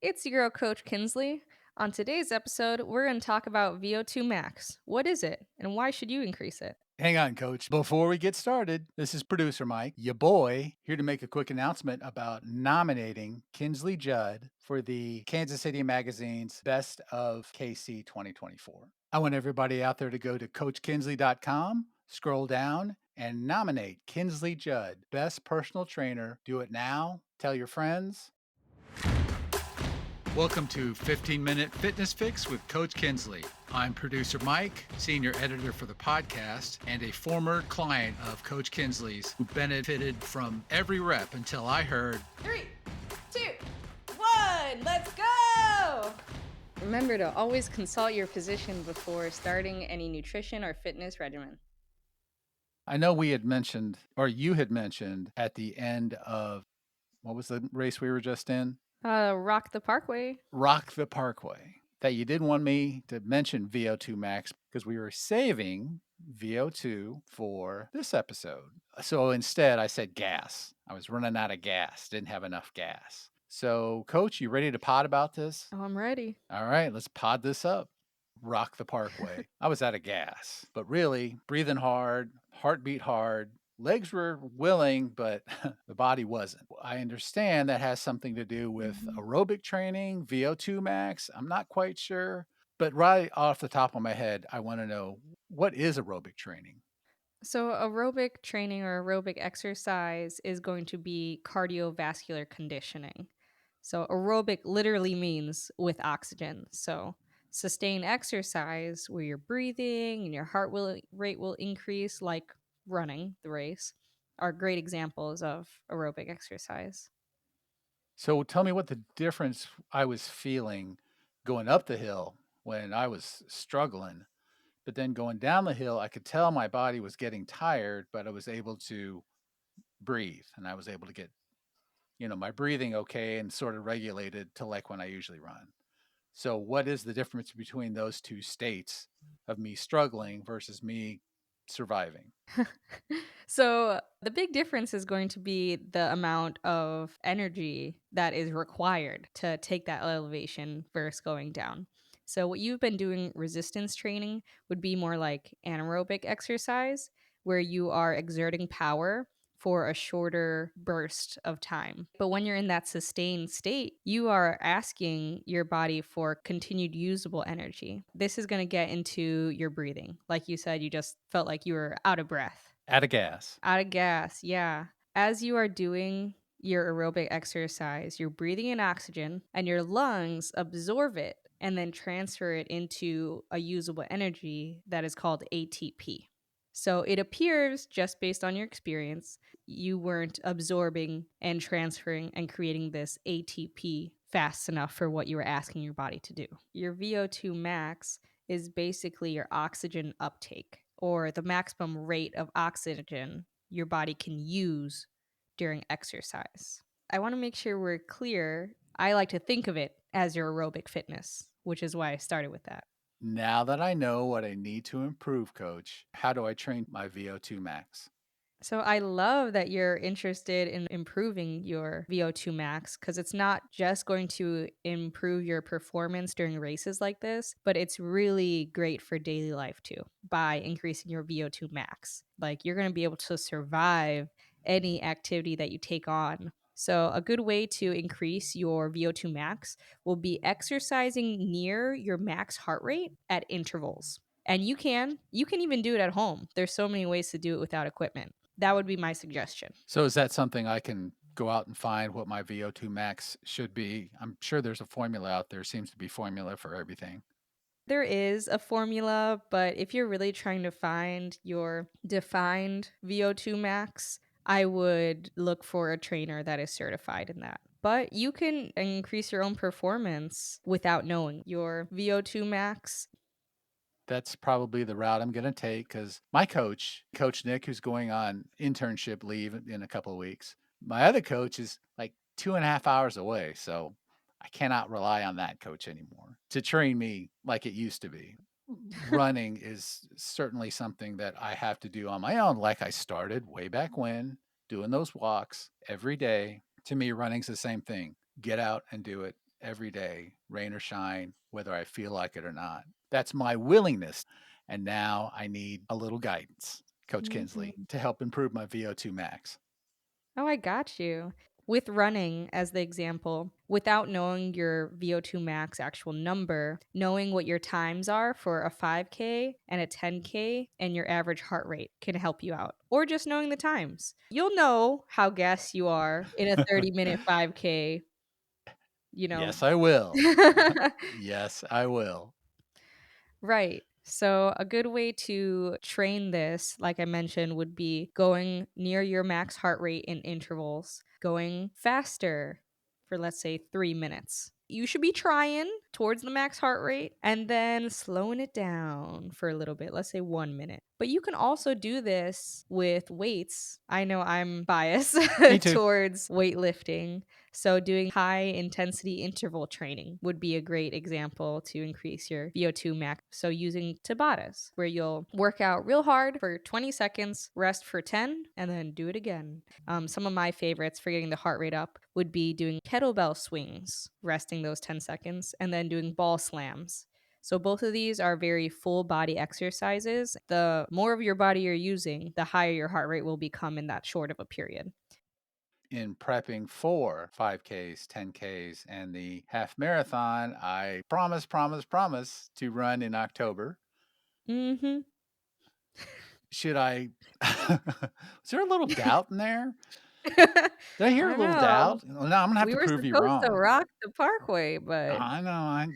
It's your girl, Coach Kinsley. On today's episode, we're going to talk about VO2 Max. What is it, and why should you increase it? Hang on, coach. Before we get started, this is producer Mike, your boy, here to make a quick announcement about nominating Kinsley Judd for the Kansas City Magazine's Best of KC 2024. I want everybody out there to go to coachkinsley.com, scroll down, and nominate Kinsley Judd, Best Personal Trainer. Do it now. Tell your friends. Welcome to 15-Minute Fitness Fix with Coach Kinsley. I'm producer Mike, senior editor for the podcast, and a former client of Coach Kinsley's who benefited from every rep until I heard, 3, 2, 1, let's go! Remember to always consult your physician before starting any nutrition or fitness regimen. I know we had mentioned, or you had mentioned at the end of, what was the race we were just in? Rock the Parkway. Rock the Parkway. That you didn't want me to mention VO2 Max because we were saving VO2 for this episode. So instead, I said gas. I was running out of gas, didn't have enough gas. So, Coach, you ready to pod about this? Oh, I'm ready. All right, let's pod this up. Rock the Parkway. I was out of gas, but really breathing hard, heartbeat hard. Legs were willing, but the body wasn't. I understand that has something to do with aerobic training, VO2 max. I'm not quite sure. But right off the top of my head, I want to know, what is aerobic training? So, aerobic training or aerobic exercise is going to be cardiovascular conditioning. So, aerobic literally means with oxygen. So, sustained exercise where you're breathing and your rate will increase, like running the race, are great examples of aerobic exercise. So tell me what the difference I was feeling going up the hill when I was struggling. But then going down the hill, I could tell my body was getting tired, but I was able to breathe and I was able to get, my breathing okay and sort of regulated to like when I usually run. So what is the difference between those two states of me struggling versus me surviving? So, the big difference is going to be the amount of energy that is required to take that elevation versus going down. So, what you've been doing resistance training would be more like anaerobic exercise, where you are exerting power for a shorter burst of time. But when you're in that sustained state, you are asking your body for continued usable energy. This is going to get into your breathing. Like you said, you just felt like you were out of breath. Out of gas. Out of gas, yeah. As you are doing your aerobic exercise, you're breathing in oxygen and your lungs absorb it and then transfer it into a usable energy that is called ATP. So it appears, just based on your experience, you weren't absorbing and transferring and creating this ATP fast enough for what you were asking your body to do. Your VO2 max is basically your oxygen uptake or the maximum rate of oxygen your body can use during exercise. I want to make sure we're clear. I like to think of it as your aerobic fitness, which is why I started with that. Now that I know what I need to improve, coach, how do I train my VO2 max? So I love that you're interested in improving your VO2 max because it's not just going to improve your performance during races like this, but it's really great for daily life too by increasing your VO2 max. Like you're going to be able to survive any activity that you take on. So a good way to increase your VO2 max will be exercising near your max heart rate at intervals. And you can even do it at home. There's so many ways to do it without equipment. That would be my suggestion. So is that something I can go out and find what my VO2 max should be? I'm sure there's a formula out there. Seems to be formula for everything. There is a formula, but if you're really trying to find your defined VO2 max, I would look for a trainer that is certified in that. But you can increase your own performance without knowing your VO2 max. That's probably the route I'm going to take because my coach, Coach Nick, who's going on internship leave in a couple of weeks, my other coach is like 2.5 hours away. So I cannot rely on that coach anymore to train me like it used to be. Running is certainly something that I have to do on my own, like I started way back when, doing those walks every day. To me, running's the same thing. Get out and do it. every day, rain or shine, whether I feel like it or not. That's my willingness. And now I need a little guidance, Coach Kinsley, Mhm. to help improve my VO2 max. Oh, I got you. With running as the example, without knowing your VO2 max actual number, knowing what your times are for a 5K and a 10K and your average heart rate can help you out. Or just knowing the times. You'll know how gassed you are in a 30-minute 5K, you know. Yes, I will. Yes, I will. Right. So, a good way to train this, like I mentioned, would be going near your max heart rate in intervals, going faster for, let's say, 3 minutes. You should be trying towards the max heart rate and then slowing it down for a little bit, let's say 1 minute. But you can also do this with weights. I know I'm biased Me too. towards weightlifting, so, doing high intensity interval training would be a great example to increase your VO2 max. So, using Tabatas, where you'll work out real hard for 20 seconds, rest for 10, and then do it again. Some of my favorites for getting the heart rate up would be doing kettlebell swings, resting those 10 seconds, and then doing ball slams. So, both of these are very full body exercises. The more of your body you're using, the higher your heart rate will become in that short of a period. In prepping for 5Ks, 10Ks, and the half marathon, I promise to run in October. Mm hmm. Should I is there a little doubt in there? I Did I hear a don't little know. doubt? Well, no, I'm gonna have We to were prove you supposed to wrong. rock the parkway, but I know, I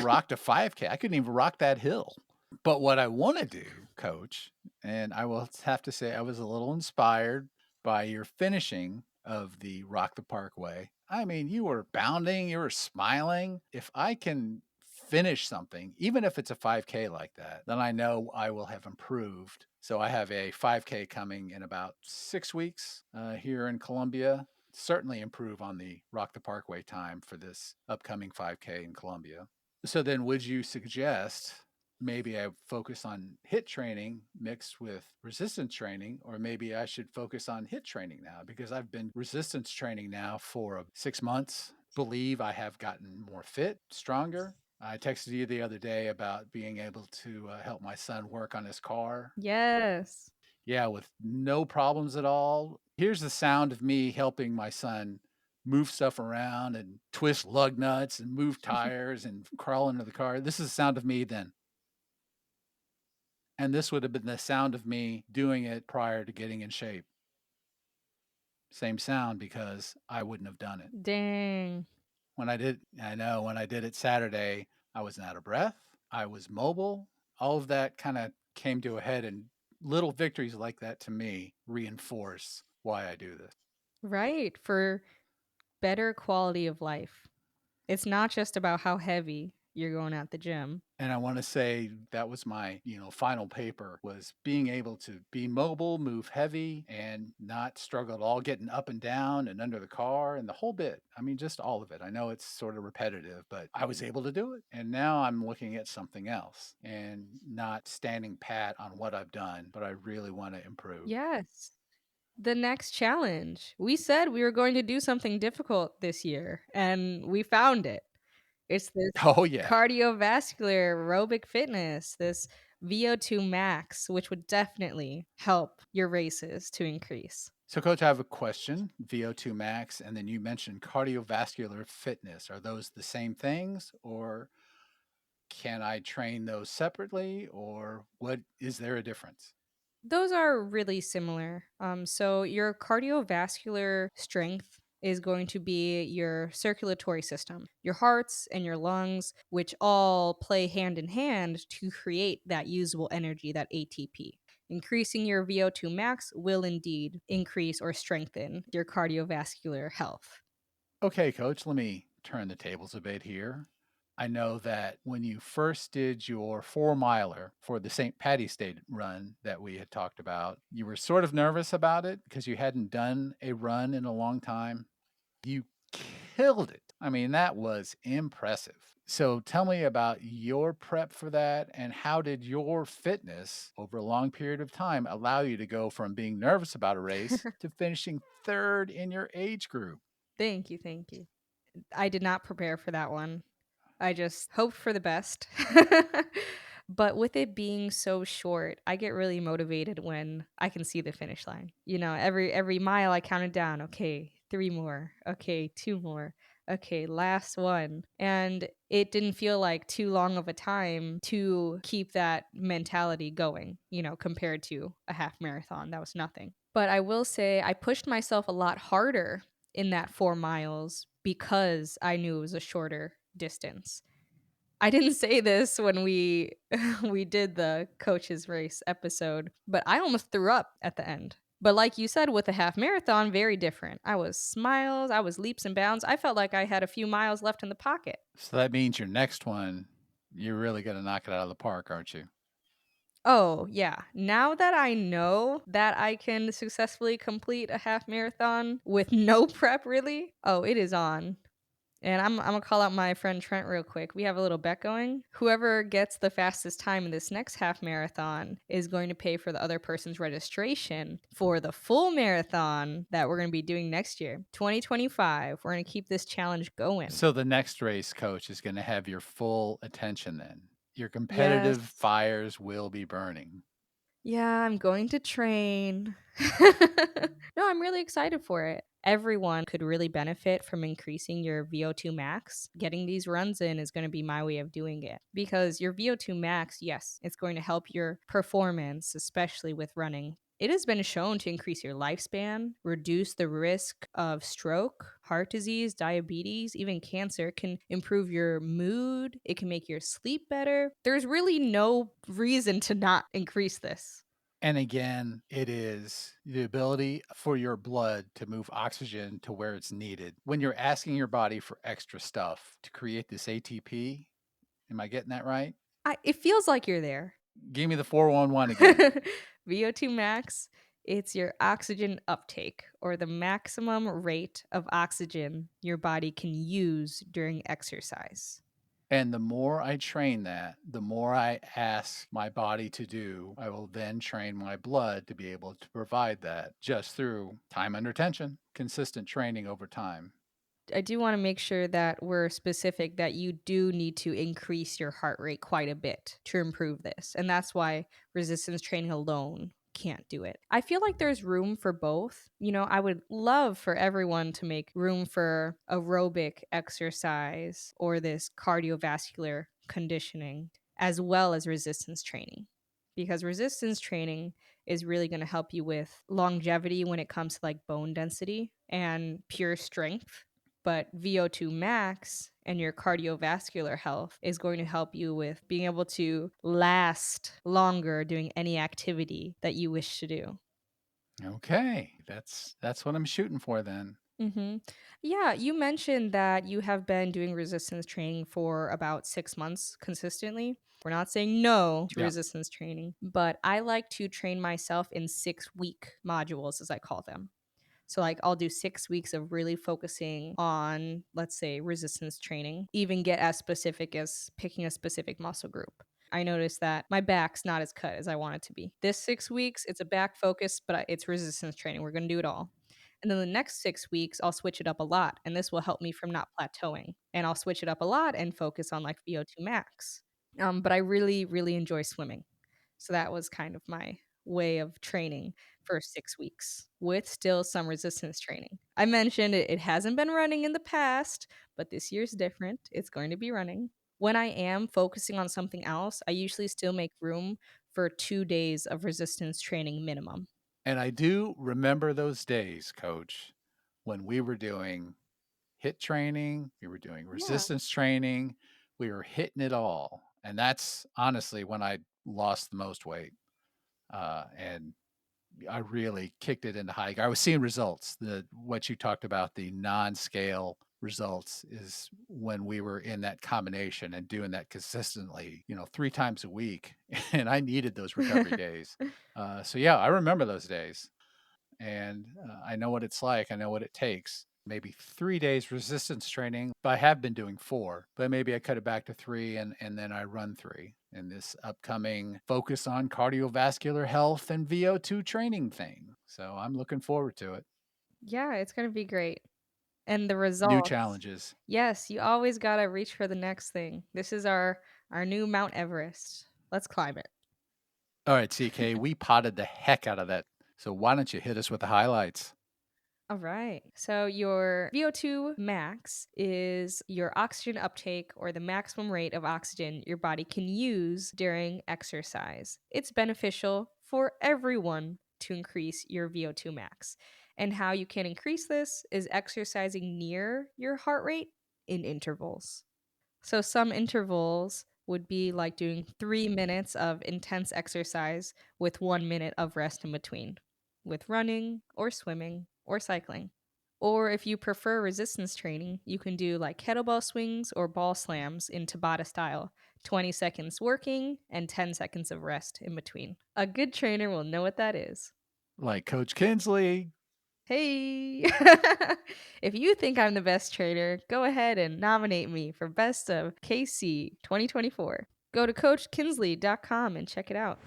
rocked a 5K. I couldn't even rock that hill. But what I wanna do, coach, and I will have to say I was a little inspired by your finishing of the Rock the Parkway. I mean, you were bounding, you were smiling. If I can finish something, even if it's a 5K like that, then I know I will have improved. So I have a 5K coming in about 6 weeks, here in Columbia. Certainly improve on the Rock the Parkway time for this upcoming 5K in Columbia. So then would you suggest maybe I focus on hit training mixed with resistance training, or maybe I should focus on hit training now because I've been resistance training now for 6 months. Believe I have gotten more fit, stronger. I texted you the other day about being able to help my son work on his car. yes. Yeah, with no problems at all. Here's the sound of me helping my son move stuff around and twist lug nuts and move tires and crawl into the car. This is the sound of me then. And this would have been the sound of me doing it prior to getting in shape. Same sound because I wouldn't have done it. Dang. When I did it Saturday, I wasn't out of breath. I was mobile. All of that kind of came to a head, and little victories like that to me reinforce why I do this. Right, for better quality of life. It's not just about how heavy you're going at the gym. And I want to say that was my, final paper was being able to be mobile, move heavy, and not struggle at all getting up and down and under the car and the whole bit. I mean, just all of it. I know it's sort of repetitive, but I was able to do it. And now I'm looking at something else and not standing pat on what I've done, but I really want to improve. Yes. The next challenge. We said we were going to do something difficult this year, and we found it. It's this Oh, yeah. cardiovascular aerobic fitness, this VO2 max, which would definitely help your races to increase. So, coach, I have a question VO2 max, and then you mentioned cardiovascular fitness. Are those the same things, or can I train those separately, or what is there a difference? Those are really similar. So your cardiovascular strength is going to be your circulatory system, your hearts and your lungs, which all play hand in hand to create that usable energy, that ATP. Increasing your VO2 max will indeed increase or strengthen your cardiovascular health. Okay, coach, let me turn the tables a bit here. I know that when you first did your 4 miler for the St. Patty's Day run that we had talked about, you were sort of nervous about it because you hadn't done a run in a long time. You killed it. I mean, that was impressive. So tell me about your prep for that and how did your fitness over a long period of time allow you to go from being nervous about a race to finishing third in your age group? Thank you. Thank you. I did not prepare for that one. I just hoped for the best. But with it being so short, I get really motivated when I can see the finish line. You know, every mile I counted down, okay, 3 more. Okay, 2 more. Okay, last one. And it didn't feel like too long of a time to keep that mentality going, you know, compared to a half marathon. That was nothing. But I will say I pushed myself a lot harder in that 4 miles because I knew it was a shorter distance. I didn't say this when we we did the coaches race episode, but I almost threw up at the end. But like you said, with a half marathon, very different. I was smiles, I was leaps and bounds. I felt like I had a few miles left in the pocket. So that means your next one, you're really gonna knock it out of the park, aren't you? Oh, yeah. Now that I know that I can successfully complete a half marathon with no prep really, oh, it is on. And I'm gonna call out my friend Trent real quick. We have a little bet going. Whoever gets the fastest time in this next half marathon is going to pay for the other person's registration for the full marathon that we're gonna be doing next year, 2025. We're gonna keep this challenge going. So the next race coach is gonna have your full attention then. Your competitive Yes. fires will be burning. Yeah, I'm going to train. No, I'm really excited for it. Everyone could really benefit from increasing your VO2 max. Getting these runs in is going to be my way of doing it because your VO2 max, yes, it's going to help your performance, especially with running. It has been shown to increase your lifespan, reduce the risk of stroke, heart disease, diabetes, even cancer. It can improve your mood. It can make your sleep better. There's really no reason to not increase this. And again, it is the ability for your blood to move oxygen to where it's needed. When you're asking your body for extra stuff to create this ATP, am I getting that right? It feels like you're there. Give me the 411 again. VO2 max, it's your oxygen uptake or the maximum rate of oxygen your body can use during exercise. And the more I train that, the more I ask my body to do, I will then train my blood to be able to provide that just through time under tension, consistent training over time. I do want to make sure that we're specific that you do need to increase your heart rate quite a bit to improve this. And that's why resistance training alone can't do it. I feel like there's room for both. You know, I would love for everyone to make room for aerobic exercise or this cardiovascular conditioning as well as resistance training. Because resistance training is really going to help you with longevity when it comes to like bone density and pure strength, but VO2 max and your cardiovascular health is going to help you with being able to last longer doing any activity that you wish to do. Okay, that's what I'm shooting for then. Mhm. Yeah, you mentioned that you have been doing resistance training for about 6 months consistently. We're not saying no to Yeah. resistance training, but I like to train myself in 6-week modules, as I call them. So, like, I'll do 6 weeks of really focusing on, let's say, resistance training, even get as specific as picking a specific muscle group. I noticed that my back's not as cut as I want it to be. This 6 weeks, it's a back focus, but it's resistance training. We're going to do it all. And then the next 6 weeks, I'll switch it up a lot. And this will help me from not plateauing. And I'll switch it up a lot and focus on like VO2 max. But I really, really enjoy swimming. So that was kind of my way of training for 6 weeks with still some resistance training. I mentioned it hasn't been running in the past, but this year's different. It's going to be running. When I am focusing on something else, I usually still make room for 2 days of resistance training minimum. And I do remember those days, coach, when we were doing hit training, we were doing Yeah. resistance training, we were hitting it all. And that's honestly when I lost the most weight. And I really kicked it into high gear. I was seeing results. The what you talked about, the non-scale results is when we were in that combination and doing that consistently, 3 times a week, and I needed those recovery days. So yeah, I remember those days, and, I know what it's like, I know what it takes. Maybe 3 days resistance training, but I have been doing 4, but maybe I cut it back to 3 and then I run 3 in this upcoming focus on cardiovascular health and VO2 training thing. So I'm looking forward to it. Yeah, it's gonna be great. And the New results, challenges. yes, you always gotta reach for the next thing. This is our new Mount Everest. Let's climb it. All right, CK, we potted the heck out of that. So why don't you hit us with the highlights? All right. So your VO2 max is your oxygen uptake or the maximum rate of oxygen your body can use during exercise. It's beneficial for everyone to increase your VO2 max. And how you can increase this is exercising near your heart rate in intervals. So some intervals would be like doing 3 minutes of intense exercise with 1 minute of rest in between, with running or swimming or cycling. Or if you prefer resistance training, you can do like kettlebell swings or ball slams in Tabata style, 20 seconds working and 10 seconds of rest in between. A good trainer will know what that is. Like Coach Kinsley. Hey! If you think I'm the best trainer, go ahead and nominate me for Best of KC 2024. Go to CoachKinsley.com and check it out.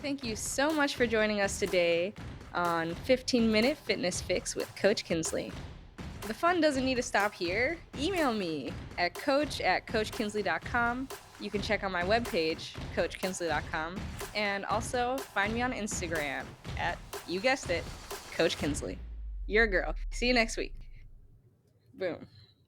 Thank you so much for joining us today on 15-Minute Fitness Fix with Coach Kinsley. The fun doesn't need to stop here. Email me at coach@coachkinsley.com. You can check out my webpage, coachkinsley.com, and also find me on Instagram at, you guessed it, Coach Kinsley. You're a girl. See you next week. Boom.